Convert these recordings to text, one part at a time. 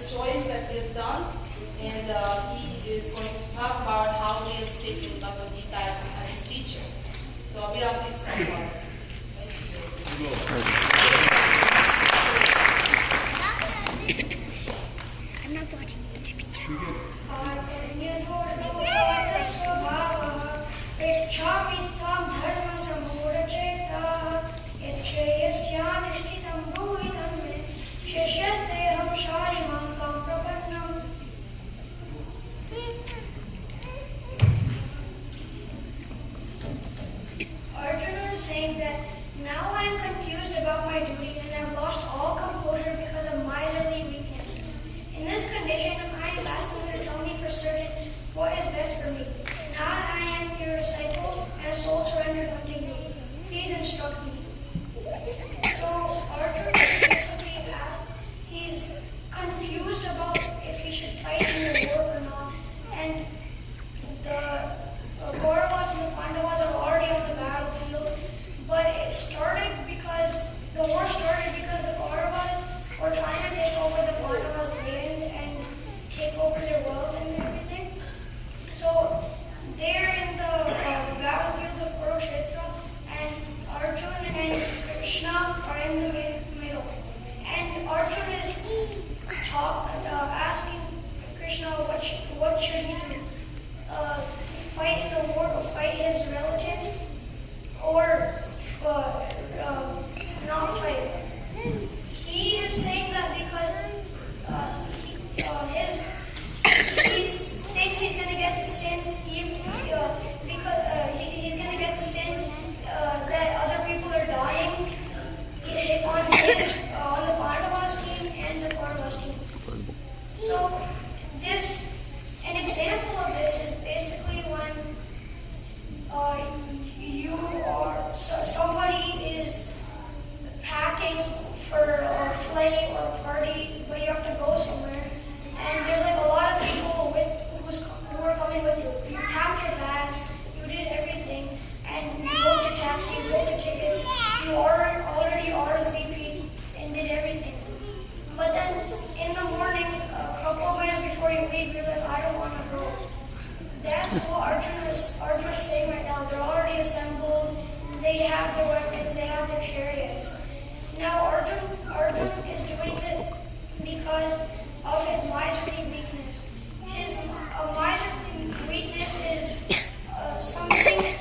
choice that he has done, and he is going to talk about how he has taken Bhagavad Gita as his teacher. So Abhiram, please come forward. I'm not watching. Arjuna is saying that now I am confused about my duty and have lost all composure because of miserly weakness. In this condition, I am asking you to tell me for certain what is best for me. Now I am your disciple and a soul surrendered unto you. Please instruct me. So Arjuna basically he's confused about if he should fight in the war or not. And the Kauravas and the Pandavas are already on the battlefield, but it started because the war started because the Kauravas were trying to take over the Pandavas' land and take over their wealth and everything. So they're in the battlefields of Kurukshetra, and Arjuna and Krishna are in the middle. And Arjuna is asking Krishna what should he do. Fight in the war, or fight his relatives, or not fight. He is saying that because he thinks he's going to get the sins, because he's going to get the sins that other people are dying on the Pandavas team and the Kauravas team. So an example of this is basically when somebody is packing for a flight or a party, but you have to go somewhere, and there's like a lot of people who are coming with you. You packed your bags, you did everything, and you booked your taxi, you booked your tickets, you already RSVP'd and did everything. But then in the morning, a couple of minutes before you leave, you're like, I don't want to go. That's what Arjuna is saying right now. They're already assembled. They have their weapons. They have their chariots. Now Arjuna is doing this because of his miserly weakness. His miserly weakness is something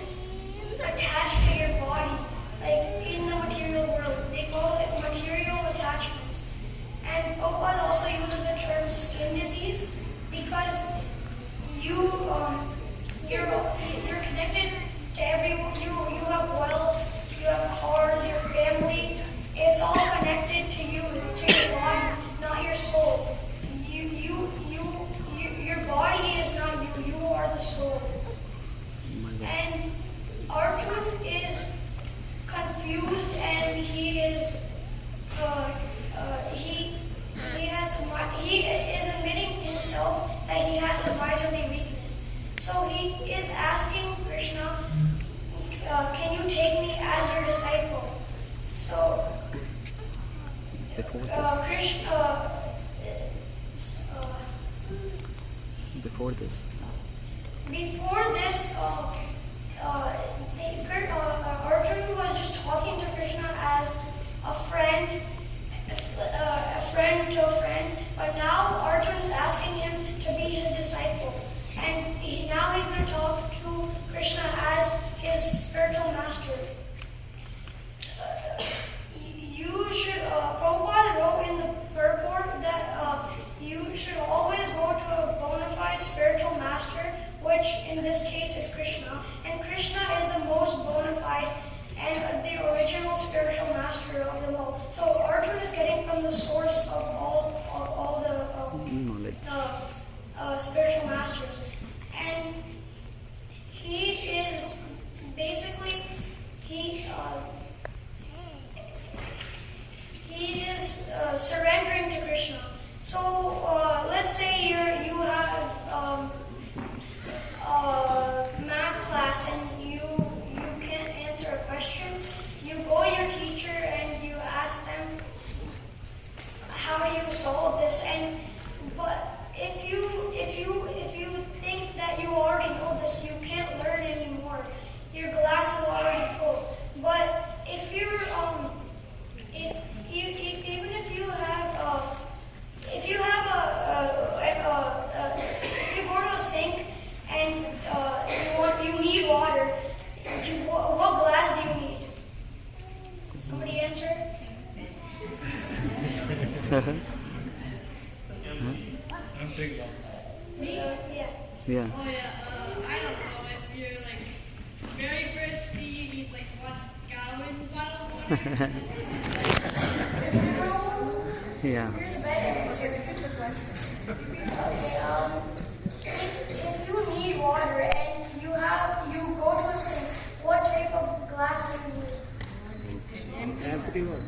attached to your body, like in the material world. They call it material attachments. And Prabhupada also uses the term skin disease because you're connected to everyone. You have wealth, you have cars, your family. It's all connected to you, to your body, not your soul. Your body is not you. You are the soul. And Arjuna is confused, and he is admitting himself that he has a miserly weakness. So he is asking Krishna, can you take me as your disciple? So Before this. Arjuna was just talking to Krishna as a friend to a friend, but now Arjuna is asking him to be his disciple. And now he's going to talk to Krishna as his spiritual master. Prabhupada wrote in the purport that you should always go to a bona fide spiritual master, which in this case is Krishna. And Krishna is the most bona fide and the original spiritual master of them all. So Arjuna is getting from the source of all the spiritual masters. And he is basically, he is surrendering to Krishna. So let's say you have math class and you can't answer a question. You go to your teacher and you ask them, how do you solve this? And But if you think that you already know this, you can't learn anymore. Your glass is already full. But if you're if you even if you have if you have if you go to a sink and you need water, what glass do you need? Somebody answer. I'm big glass. Yeah. Yeah. Oh yeah, I don't know if you're like very thirsty, you need like 1 gallon bottle of water. Yeah. Here's a better answer. Okay, if you need water and you go to a sink, what type of glass do you need? Empty one.